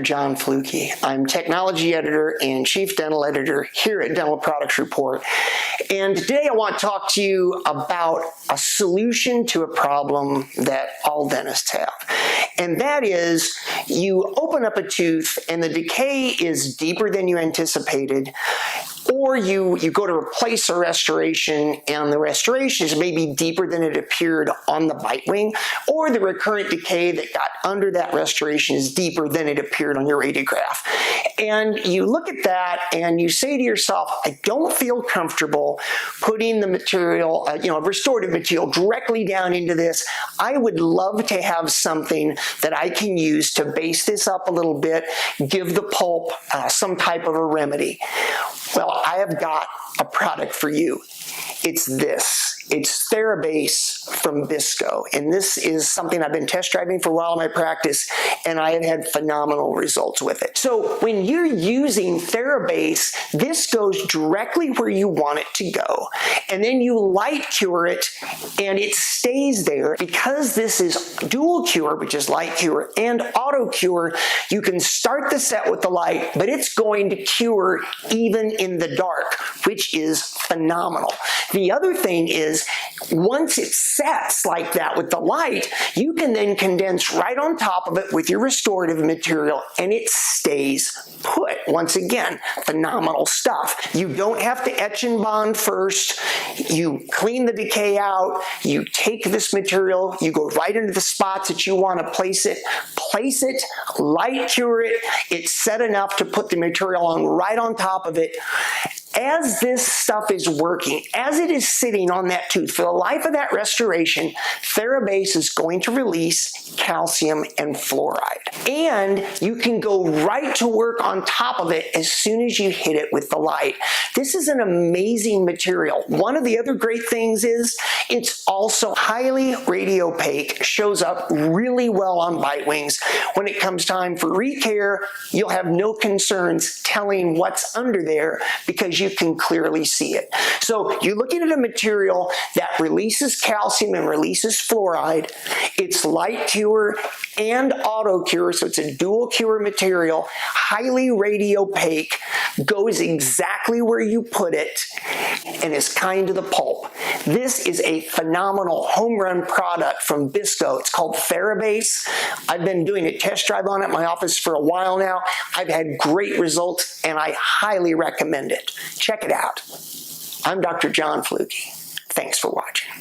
John Flucke. I'm Technology Editor and Chief Dental Editor here at Dental Products Report. And today I want to talk to you about a solution to a problem that all dentists have. And that is, you open up a tooth and the decay is deeper than you anticipated, or you go to replace a restoration and the restoration is maybe deeper than it appeared on the bite wing, or the recurrent decay that got under that restoration is deeper than it appeared on your radiograph. And you look at that and you say to yourself, I don't feel comfortable putting the material, restorative material directly down into this. I would love to have something that I can use to base this up a little bit, give the pulp some type of a remedy. Well, I have got a product for you. It's this. It's TheraBase from Bisco, and this is something I've been test driving for a while in my practice, and I have had phenomenal results with it. So when you're using TheraBase, this goes directly where you want it to go, and then you light cure it, and it stays there. Because this is dual cure, which is light cure and auto cure, you can start the set with the light, but it's going to cure even in the dark, which is phenomenal. The other thing is, once it sets like that with the light, you can then condense right on top of it with your restorative material and it stays put. Once again, phenomenal stuff. You don't have to etch and bond first. You clean the decay out. You take this material, you go right into the spots that you want to place it, light cure it. It's set enough to put the material on right on top of it. As this stuff is working, as it is sitting on that tooth for the life of that restoration, TheraBase is going to release calcium and fluoride. And you can go right to work on top of it as soon as you hit it with the light. This is an amazing material. One of the other great things is it's also highly radiopaque, shows up really well on bite wings. When it comes time for recare, you'll have no concerns telling what's under there because you can clearly see it. So you're looking at a material that releases calcium and releases fluoride. It's light cure and auto cure, so it's a dual cure material, highly radiopaque, goes exactly where you put it, and is kind to the pulp. This is a phenomenal home run product from Bisco. It's called TheraBase. I've been doing a test drive on it in my office for a while now. I've had great results and I highly recommend it. Check it out. I'm Dr. John Flucke. Thanks for watching.